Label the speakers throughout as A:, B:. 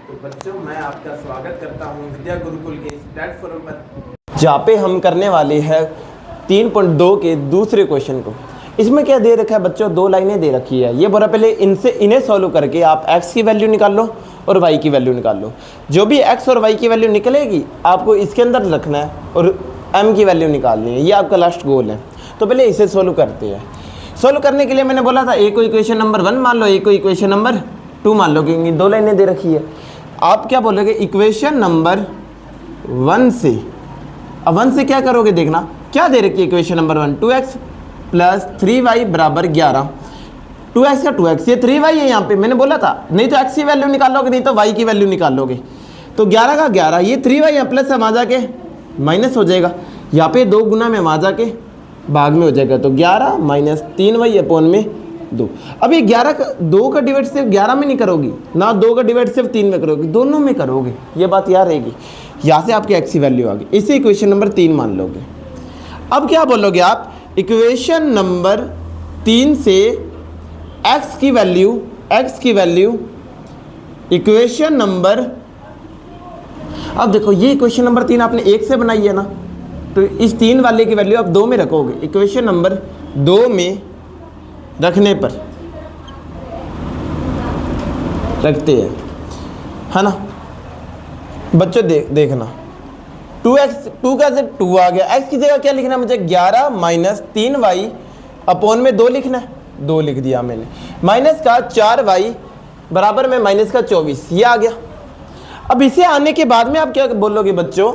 A: तो बच्चों मैं आपका स्वागत करता हूं विद्या गुरुकुल के इस प्लेटफॉर्म पर, जहाँ पे हम करने वाले हैं 3.2 के दूसरे क्वेश्चन को। इसमें क्या दे रखा है बच्चों, दो लाइनें दे रखी है। ये बोला पहले इन्हें सॉल्व करके आप x की वैल्यू निकाल लो और y की वैल्यू निकाल लो। जो भी x और y की वैल्यू निकलेगी आपको इसके अंदर रखना है और m की वैल्यू निकालनी है। ये आपका लास्ट गोल है। तो पहले इसे सॉल्व करते हैं। सॉल्व करने के लिए मैंने बोला था एक को इक्वेशन नंबर 1 मान लो, एक को इक्वेशन नंबर 2 मान लो, क्योंकि दो लाइनें दे रखी है। आप क्या बोलोगे, इक्वेशन नंबर 1 से, अब 1 से क्या करोगे देखना, क्या दे रखी है equation number 1, 2x plus 3y बराबर 11। 2x का 2x, ये 3y है यहाँ पे, मैंने बोला था नहीं तो x की वैल्यू निकालोगे नहीं तो y की वैल्यू निकालोगे। तो 11 का 11, ये 3y यहाँ प्लस है, वहाँ जाके माइनस हो जाएगा। यहाँ पे 2 गुना में वहाँ जाके भाग में हो जाएगा। तो 11 माइनस 3y अपॉन में 2। अब ये 11 का 2 का डिवाइड सिर्फ 11 में नहीं करोगी ना, 2 का डिवाइड सिर्फ 3 में करोगी, दोनों में करोगे। ये बात याद रहेगी। यहाँ से आपकी x की वैल्यू आ गई, इसे इक्वेशन नंबर 3 मान लोगे। अब क्या बोलोगे आप, इक्वेशन नंबर 3 से x की वैल्यू इक्वेशन नंबर, अब देखो ये इक्वेशन नंबर 3 आपने 1 से बनाई है ना, तो इस 3 वाले की वैल्यू आप 2 में रखोगे। इक्वेशन नंबर 2 में रखने पर रखते हैं, है ना बच्चों। देखना 2x, 2 का से 2 आ गया, x की जगह क्या लिखना है मुझे, 11 माइनस 3y अपॉन में 2 लिखना है, 2 लिख दिया मैंने। माइनस का 4y बराबर में माइनस का 24, ये आ गया। अब इसे आने के बाद में आप क्या बोलोगे बच्चों,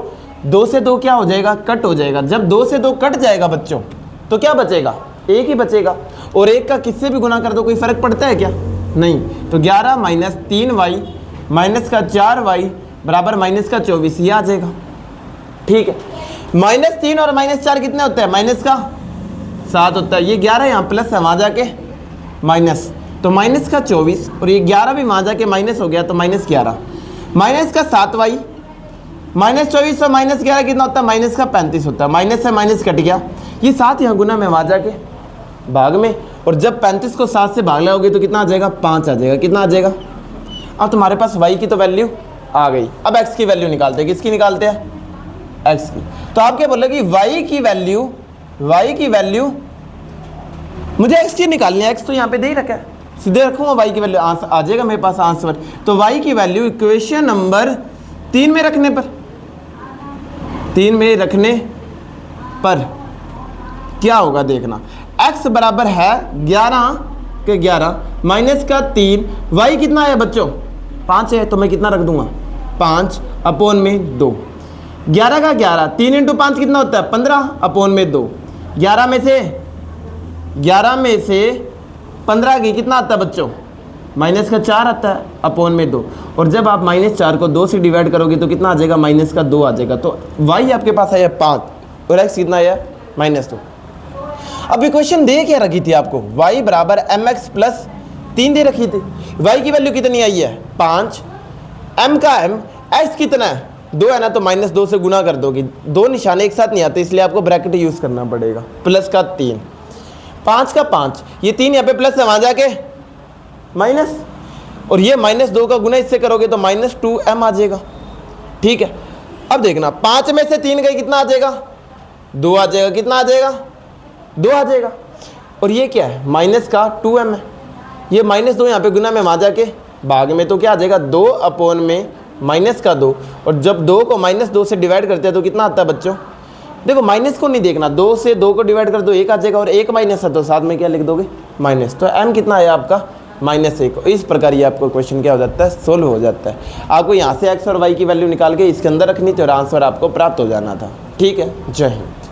A: 2 से 2 क्या हो जाएगा, कट हो जाएगा। जब 2 से 2 कट जाएगा बच्चों तो क्या बचेगा, 1 ही बचेगा। और 1 का किससे भी गुना कर दो कोई फर्क पड़ता है क्या, नहीं। तो 11 माइनस 3y माइनस का 4y बराबर माइनस का 24, ये आ जाएगा। ठीक है, माइनस 3 और माइनस 4 कितने होते हैं, माइनस का 7 होता है। ये 11 यहाँ प्लस है, वहाँ जाके माइनस, तो माइनस का 24 और ये 11 भी वहाँ जाके माइनस हो गया, तो माइनस 11 माइनस का 7y माइनस 24 और माइनस 11 कितना होता है, माइनस का 35 होता है। माइनस से माइनस कट गया, ये 7 यहाँ गुना में वहाँ जाके भाग में, और जब 35 को 7 से भाग लगाओगे तो कितना आ जाएगा, 5 आ जाएगा। कितना आ जाएगा, अब तुम्हारे पास y की तो वैल्यू आ गई। अब x की वैल्यू निकालते हैं, किसकी निकालते हैं, x की। तो आप क्या बोलोगे, y की वैल्यू मुझे x की निकालनी है, x तो यहाँ पे दे ही रखा है, सीधे रखूंगा y की वैल्यू, आ जाएगा मेरे पास आंसर। तो y की वैल्यू इक्वेशन नंबर 3 में रखने पर क्या होगा देखना, x बराबर है 11 के 11 माइनस का 3, y कितना है बच्चों, 5 है, तो मैं कितना रख दूंगा, 5 अपॉन में 2। 11 का 11, 3 इंटू 5 कितना होता है, 15 अपॉन में 2। 11 में से 15 की कितना आता है बच्चों, माइनस का 4 आता है अपॉन में 2। और जब आप माइनस 4 को 2 से डिवाइड करोगे तो कितना आ जाएगा, माइनस का 2 आ जाएगा। तो y आपके पास आया 5 और x कितना आया, माइनस 2। अब इक्वेशन दे क्या रखी थी आपको, y बराबर mx प्लस 3 दे रखी थी। y की वैल्यू कितनी आई है, 5, m का m, x कितना है, 2 है ना, तो माइनस 2 से गुना कर दोगे। 2 निशाने एक साथ नहीं आते, इसलिए आपको ब्रैकेट यूज करना पड़ेगा। प्लस का 3, 5 का 5, ये 3 यहाँ पे प्लस है, वहाँ जाके माइनस, और ये माइनस 2 का गुना इससे करोगे तो माइनस 2m आ जाएगा। ठीक है, अब देखना 5 में से 3 गई कितना आ जाएगा, 2 आ जाएगा। कितना आ जाएगा, 2 आ जाएगा। और ये क्या है, माइनस का 2m है, ये माइनस 2 यहाँ पे गुना में वहाँ जाके भाग में, तो क्या आ जाएगा, 2 अपॉन में माइनस का 2। और जब 2 को माइनस 2 से डिवाइड करते हैं तो कितना आता है बच्चों, देखो माइनस को नहीं देखना, 2 से 2 को डिवाइड कर दो 1 आ जाएगा, और 1 माइनस है तो साथ में क्या लिख दोगे, माइनस। तो m कितना आया आपका, -1। इस प्रकार ये आपको क्वेश्चन क्या हो जाता है, सोल्व हो जाता है। आपको यहाँ से x और y की वैल्यू निकाल के इसके अंदर रखनी थी और आंसर आपको प्राप्त हो जाना था। ठीक है, जय हिंद।